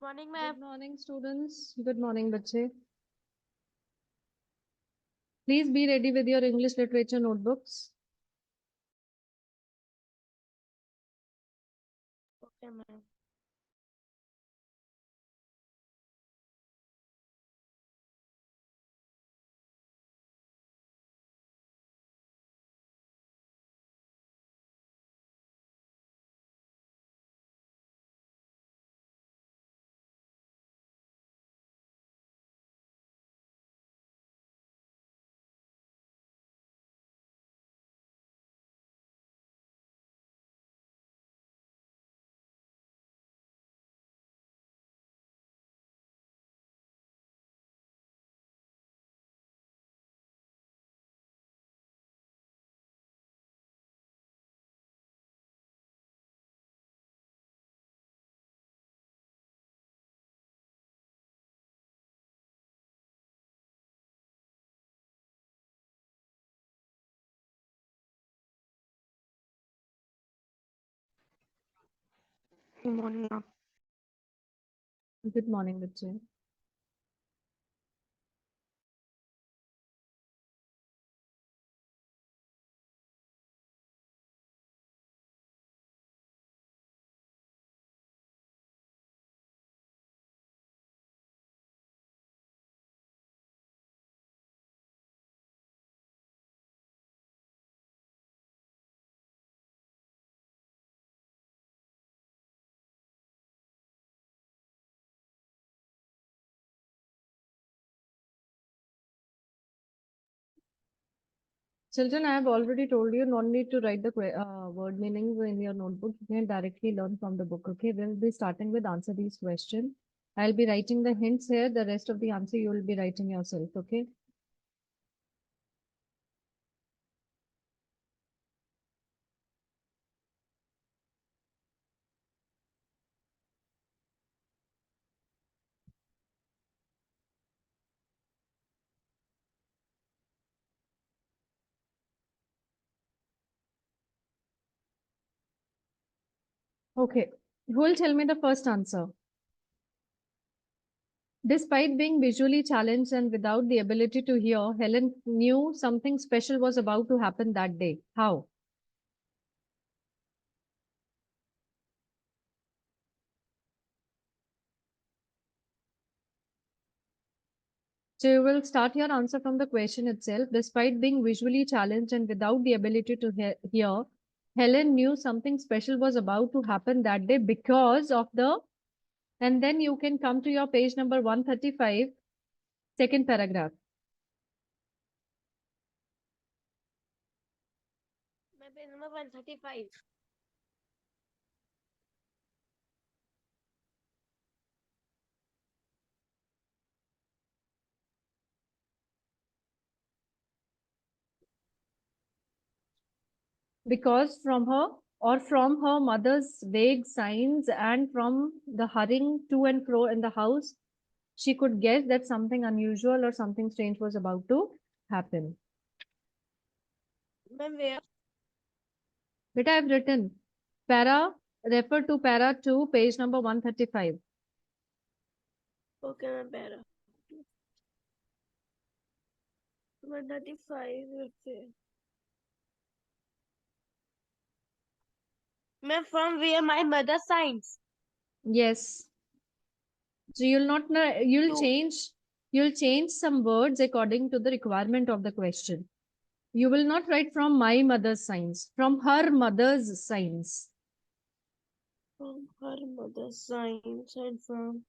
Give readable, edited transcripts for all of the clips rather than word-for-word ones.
Morning ma'am. Good morning, students. Good morning, बच्चे. Please be ready with your English literature notebooks. Okay ma'am. Morning ma'am. Good morning, बच्चे. Children, I have already told you no need to write the word meanings in your notebook. You can directly learn from the book. Okay, we'll be starting with answer these questions. I'll be writing the hints here. The rest of the answer you will be writing yourself. Okay. Okay. Who will tell me the first answer? Despite being visually challenged and without the ability to hear, Helen knew something special was about to happen that day. How? So you will start your answer from the question itself. Despite being visually challenged and without the ability to hear, Helen knew something special was about to happen that day because of the, and then you can come to your page number 135, second paragraph. मैं page number 135। Because from her mother's vague signs and from the hurrying to and fro in the house, she could guess that something unusual or something strange was about to happen. Ma'am where. But I have written refer to para 2, page number 135. Okay ma'am para 135 से। Ma'am from where my mother signs. Yes. So you'll change some words according to the requirement of the question. You will not write from my mother's signs, from her mother's signs. From her mother signs and from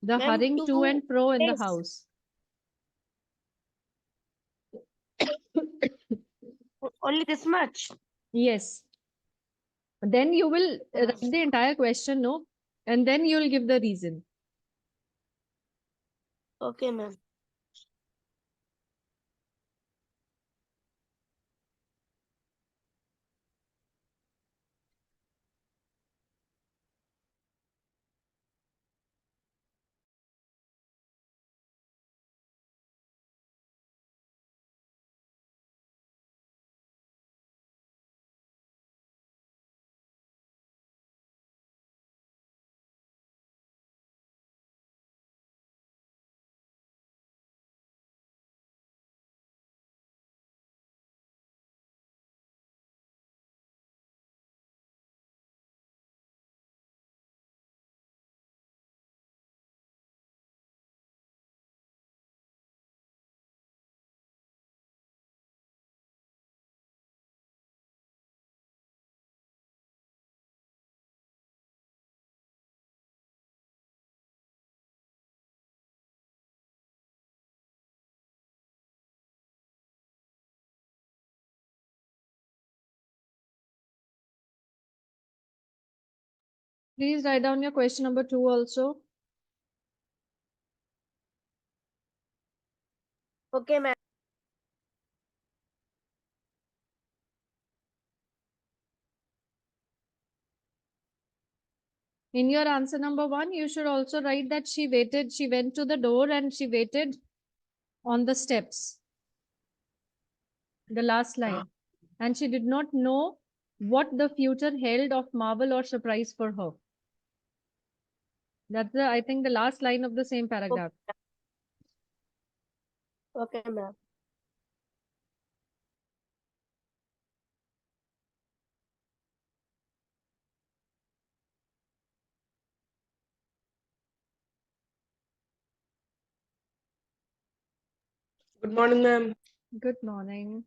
The ma'am hurrying to to and fro in the this house. Only this much. Yes. Then you will write the entire question, no? And then you'll give the reason. Okay ma'am. Please write down your question number 2 also. Okay, ma'am. In your answer number 1, you should also write that she waited, she went to the door and she waited on the steps. The last line. And she did not know what the future held of marvel or surprise for her. That's the, I think, the last line of the same paragraph. Okay, ma'am. Good morning, ma'am. Good morning.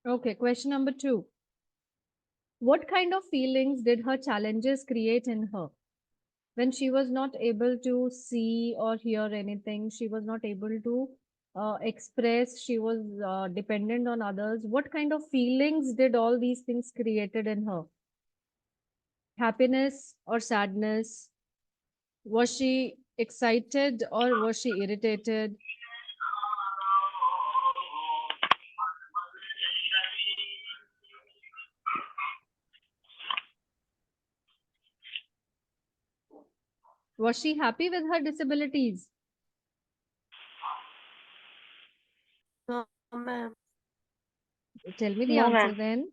Okay, question number 2. What kind of feelings did her challenges create in her? When she was not able to see or hear anything, she was not able to express, she was dependent on others. What kind of feelings did all these things created in her? Happiness or sadness? Was she excited or was she irritated? Was she happy with her disabilities? No, ma'am. Tell me the No, answer ma'am. then.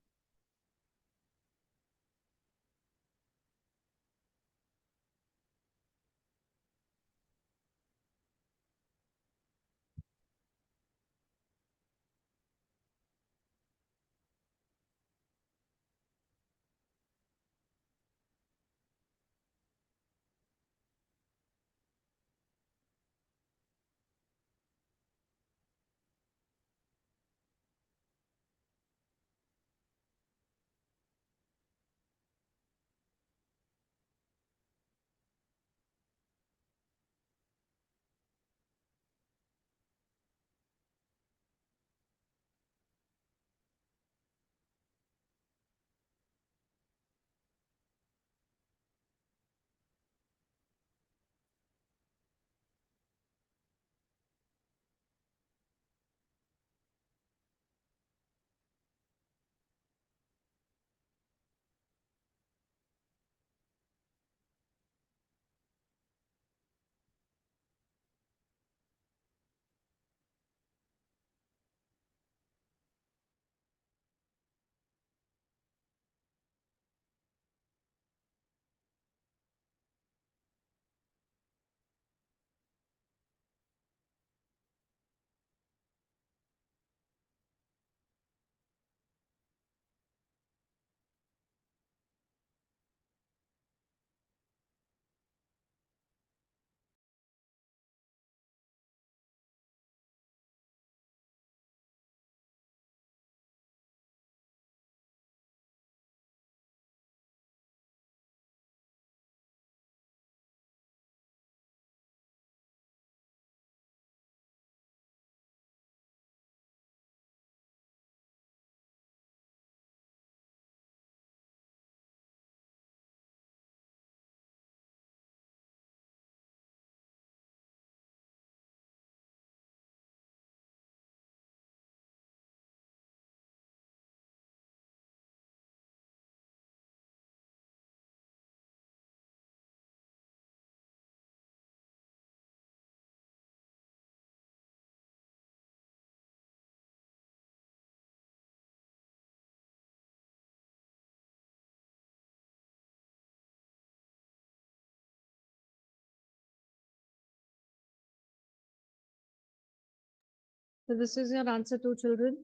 So this is your answer, 2 children.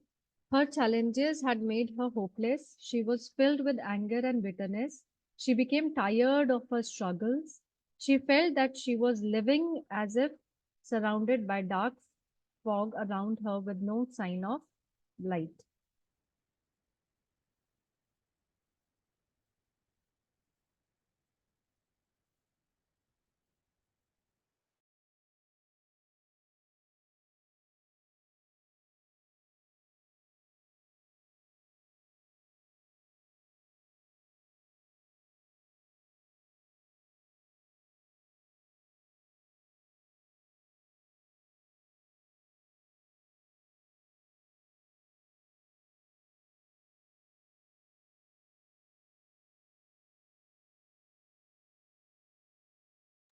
Her challenges had made her hopeless. She was filled with anger and bitterness. She became tired of her struggles. She felt that she was living as if surrounded by dark fog around her with no sign of light.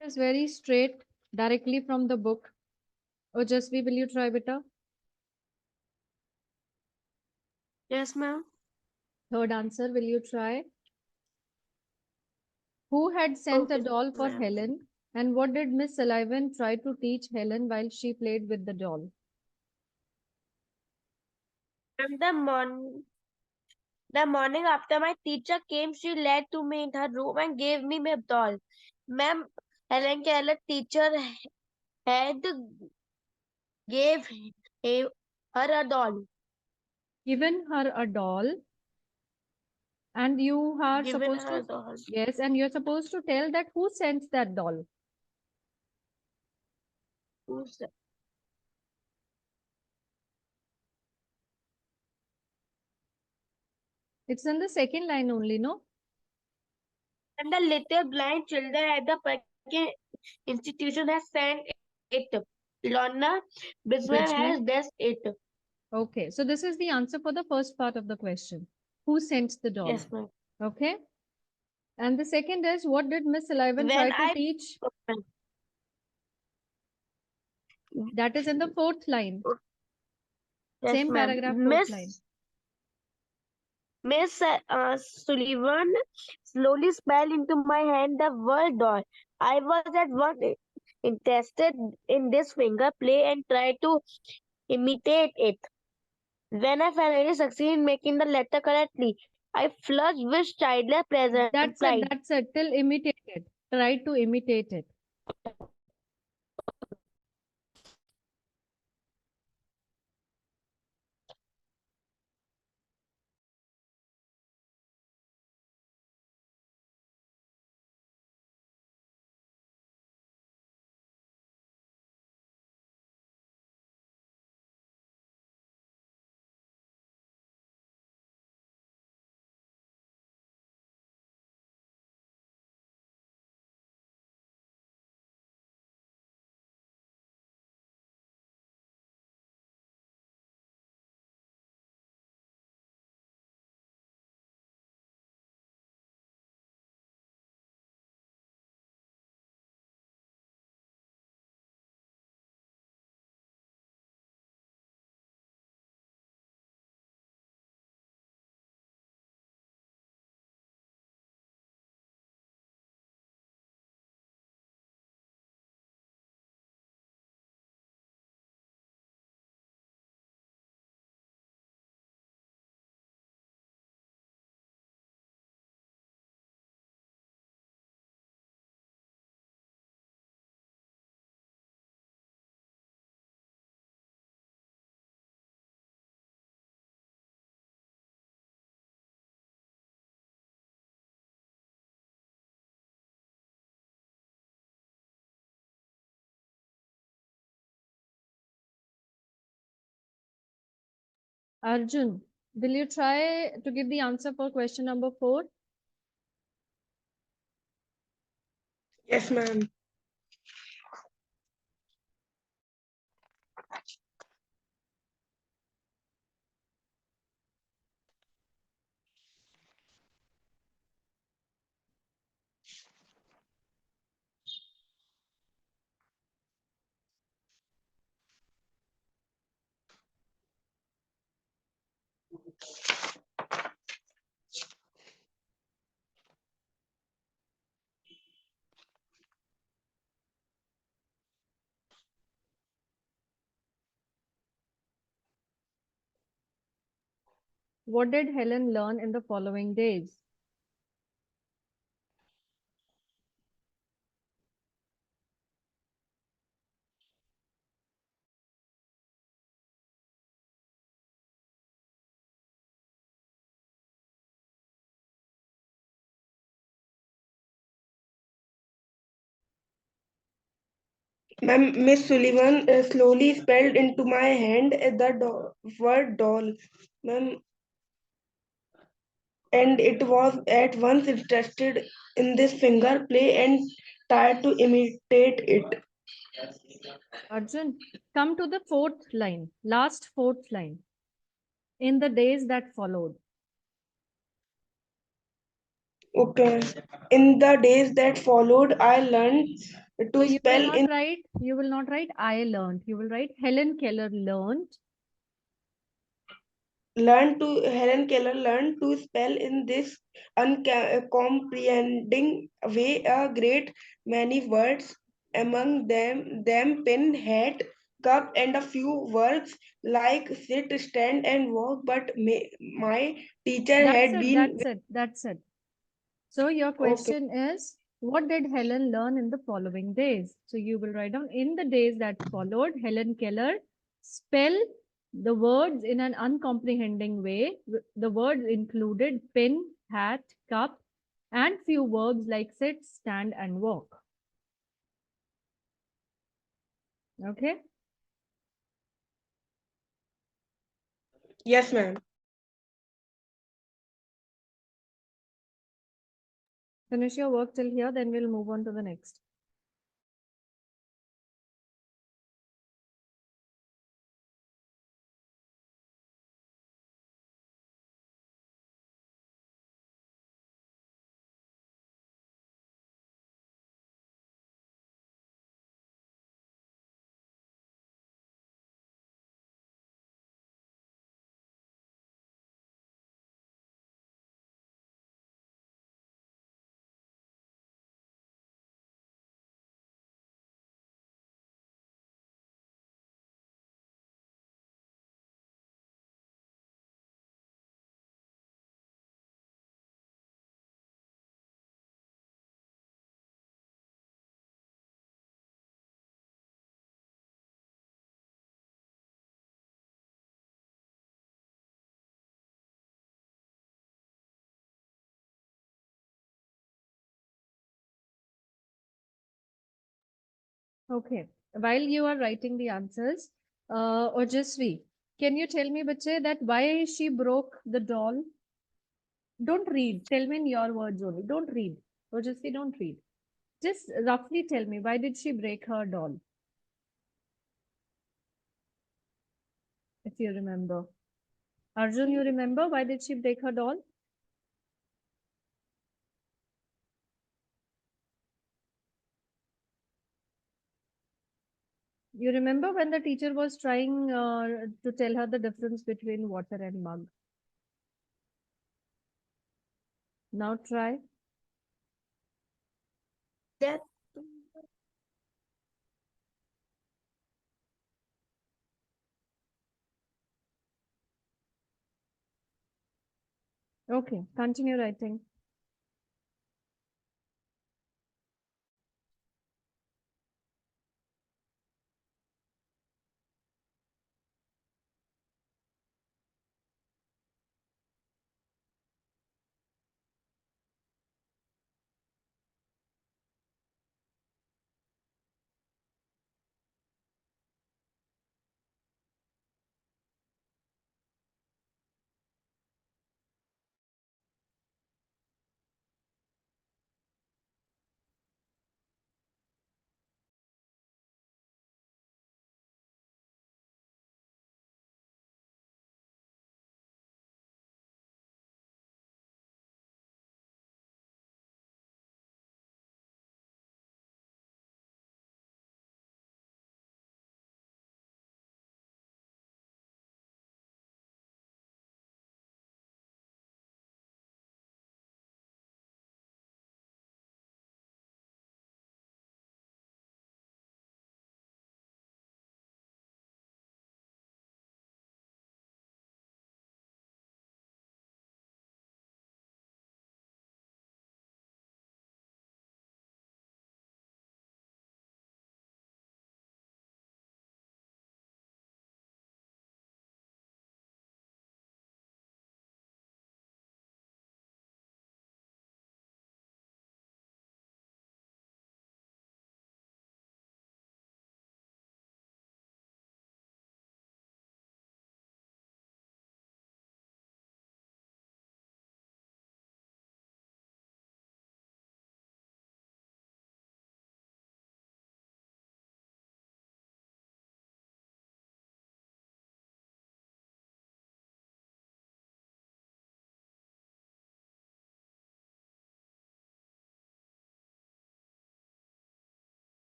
It is very straight, directly from the book. Ojasvi, will you try, beta? Yes, ma'am. Third answer, will you try? Who had sent a Okay, doll for ma'am. Helen? And what did Miss Sullivan try to teach Helen while she played with the doll? And the morning after my teacher came, she led to me in her room and gave me my doll. Ma'am, Helen Keller teacher had gave her a doll. Given her a doll, and you are Given supposed her a to, doll. yes, and you're supposed to tell that who sent that doll. Who's that? It's in the second line only, no? And the little blind children at the Perkin institution has sent it. Lorna Brisbane has Bridgman. does it. Okay, so this is the answer for the first part of the question. Who sent the doll? Yes, ma'am. Okay. And the second is, what did Miss Sullivan When try to I teach? That is in the fourth line. yes, Same ma'am. paragraph, fourth line. Miss Sullivan slowly smiled into my hand the word doll. I was at once interested in this finger play and tried to imitate it. When I finally succeeded in making the letter correctly, I flushed with childlike pleasure and That's it. pride. That's it. Till imitate it. Try to imitate it. Arjun, will you try to give the answer for question number 4? Yes, ma'am. What did Helen learn in the following days? Ma'am, Miss Sullivan slowly spelled into my hand the word doll. Ma'am, and it was at once interested in this finger play and tried to imitate it. Arjun, come to the fourth line, last fourth line. In the days that followed. Okay. In the days that followed, I learned So to spell in you will not write I learned. You will write Helen Keller learned. learn to Helen Keller learned to spell in this uncomprehending way a great many words, among them pin, hat, cup, and a few words like sit, stand, and walk. But my teacher That's had it. been That's it. That's it. So your okay. question is, what did Helen learn in the following days? So you will write down in the days that followed, Helen Keller spell the words in an uncomprehending way. The words included pin, hat, cup, and few verbs like sit, stand, and walk. Okay. Yes, ma'am. Finish your work till here, then we'll move on to the next. Okay. While you are writing the answers, Ojasvi, can you tell me, bache, that why she broke the doll? Don't read. Tell me in your words only. Don't read. Ojasvi, don't read. Just roughly tell me, why did she break her doll? If you remember. Arjun, you remember why did she break her doll? You remember when the teacher was trying to tell her the difference between water and mug? Now try. That Okay, continue writing.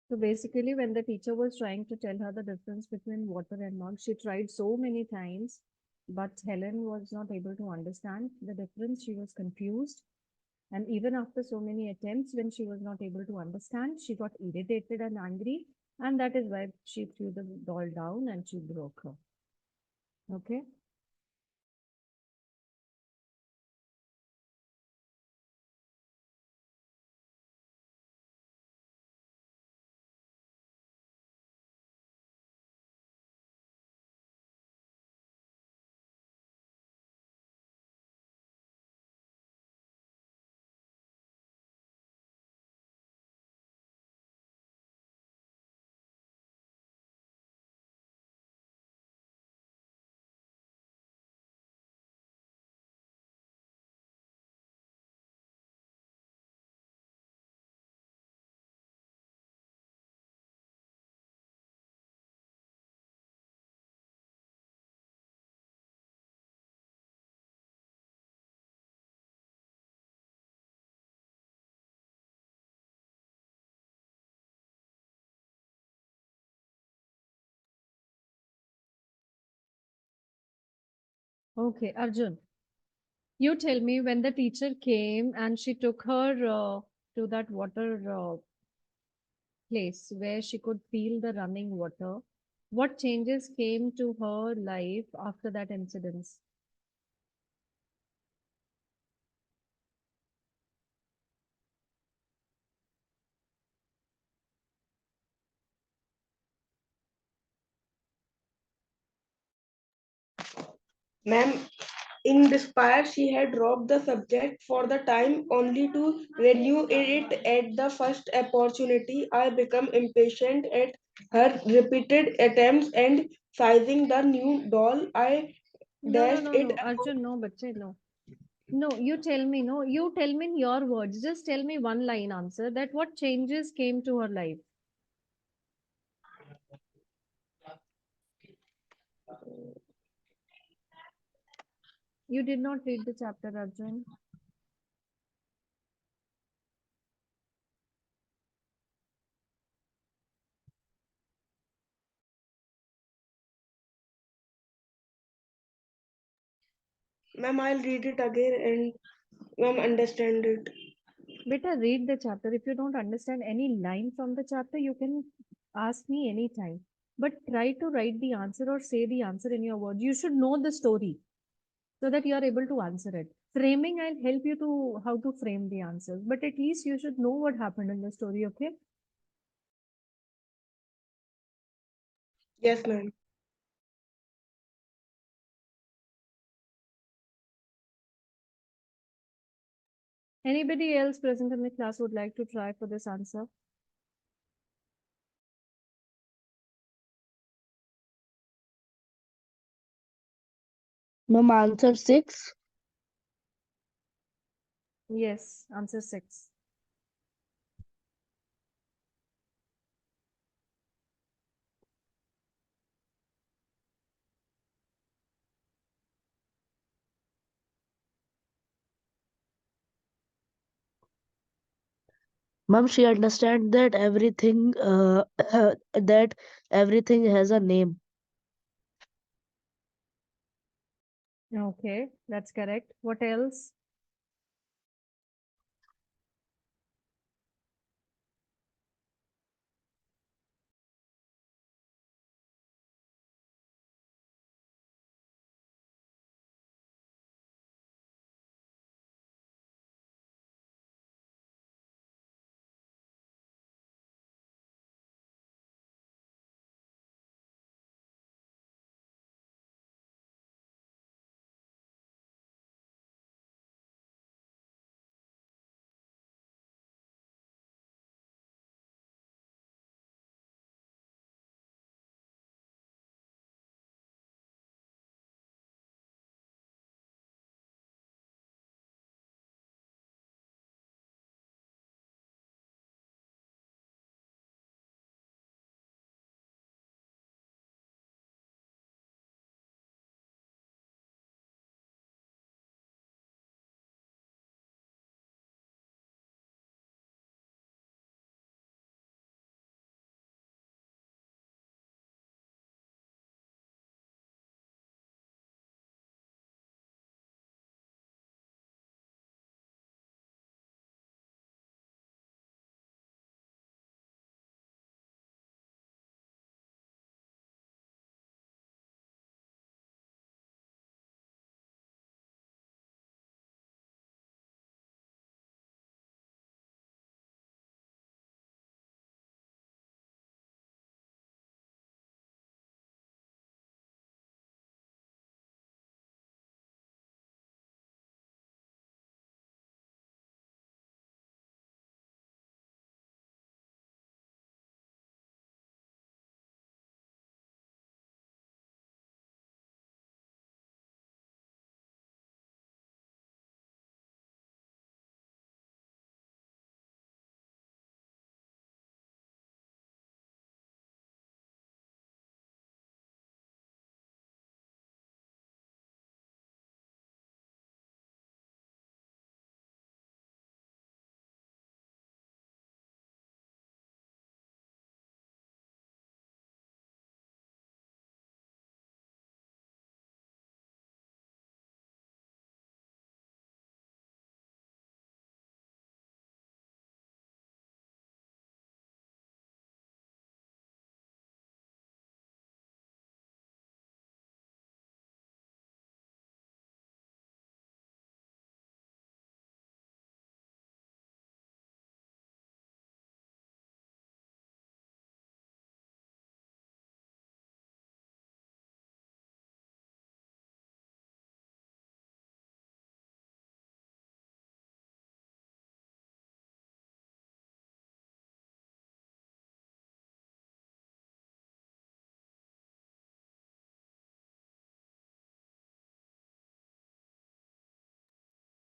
So basically, when the teacher was trying to tell her the difference between water and mug, she tried so many times, but Helen was not able to understand the difference. She was confused. And even after so many attempts, when she was not able to understand, she got irritated and angry. And that is why she threw the doll down and she broke her. Okay. Okay, Arjun, you tell me when the teacher came and she took her to that water place where she could feel the running water, what changes came to her life after that incident? Ma'am, in despair, she had dropped the subject for the time only to renew it at the first opportunity. I became impatient at her repeated attempts and seizing the new doll, I No, no, dashed no, it no, Arjun, no, bache, no. No, you tell me, no, you tell me in your words. Just tell me one line answer that what changes came to her life. You did not read the chapter, Arjun. Ma'am, I'll read it again and ma'am understand it. Better read the chapter. If you don't understand any line from the chapter, you can ask me anytime. But try to write the answer or say the answer in your words. You should know the story so that you are able to answer it. Framing, I'll help you to how to frame the answers. But at least you should know what happened in the story, okay? Yes, ma'am. Anybody else present in the class would like to try for this answer? Ma'am, answer 6. Yes, answer 6. Ma'am, she understand that everything that everything has a name. Okay, that's correct. What else?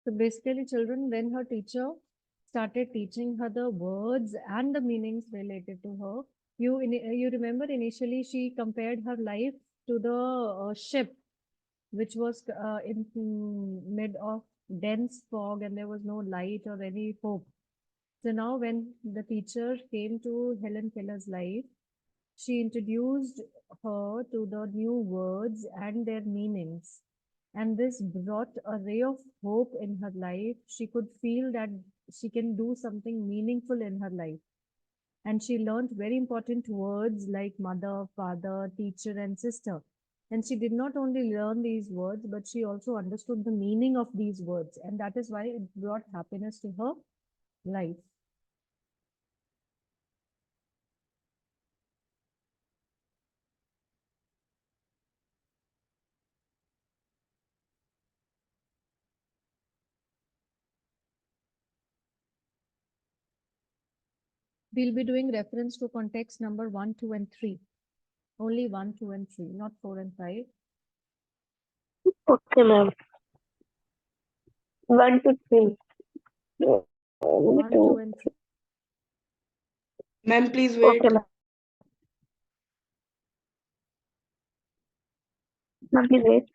So basically, children, when her teacher started teaching her the words and the meanings related to her, you remember initially she compared her life to the ship, which was in mid of dense fog and there was no light or any hope. So now, when the teacher came to Helen Keller's life, she introduced her to the new words and their meanings. And this brought a ray of hope in her life. She could feel that she can do something meaningful in her life. And she learned very important words like mother, father, teacher, and sister. And she did not only learn these words, but she also understood the meaning of these words. And that is why it brought happiness to her life. We'll be doing reference to context number 1, 2, and 3. Only 1, 2, and 3, not 4 and 5. Okay, ma'am. 1 to 3. 1, 2, Two. and 3. Ma'am, please Okay, wait. ma'am. Ma'am, please wait.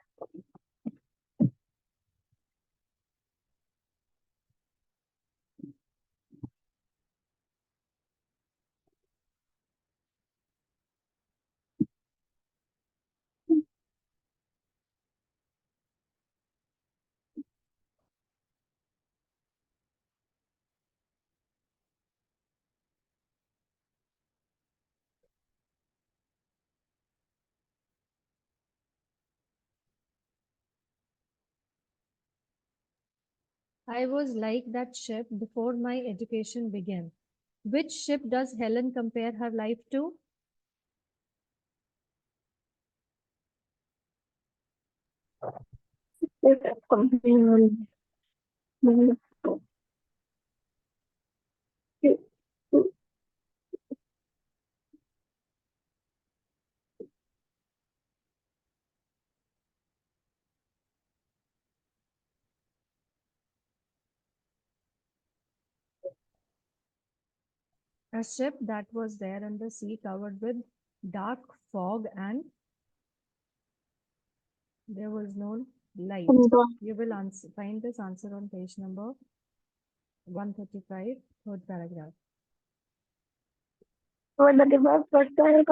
I was like that ship before my education began. Which ship does Helen compare her life to? Yes, completely. A ship that was there in the sea covered with dark fog and there was no light. You will find this answer on page number 135, third paragraph. When the device was there,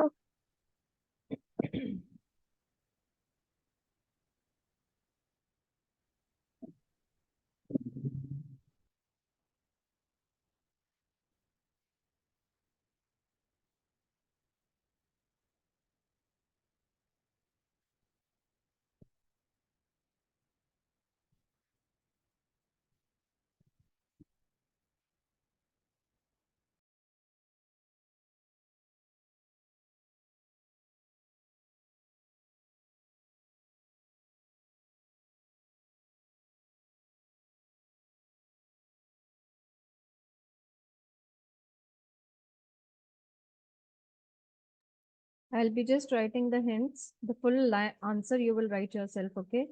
I'll be just writing the hints. The full answer you will write yourself, okay?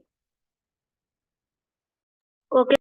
okay.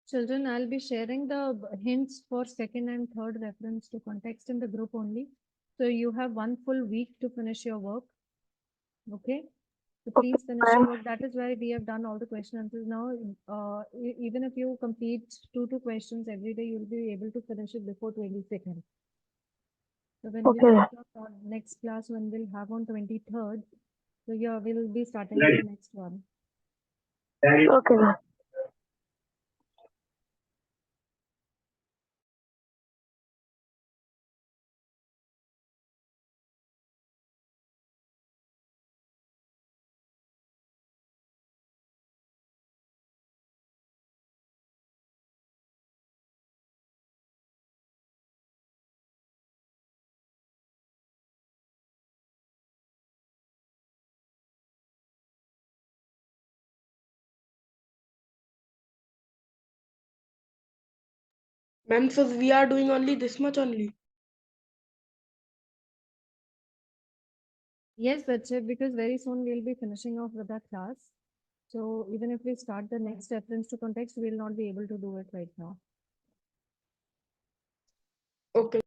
Children, I'll be sharing the hints for second and third reference to context in the group only. So you have one full week to finish your work. Okay. So Okay, please finish your ma'am. work. That is why we have done all the question answers now. Even if you complete two questions every day, you'll be able to finish it before 22nd. So when we Okay, meet ma'am. our next class, when we'll have on 23rd, so yeah, we'll be starting with the next one. Okay, ma'am. Ma'am, so we are doing only this much only. Yes, that's it, because very soon we'll be finishing off with our class. So even if we start the next reference to context, we'll not be able to do it right now. Okay.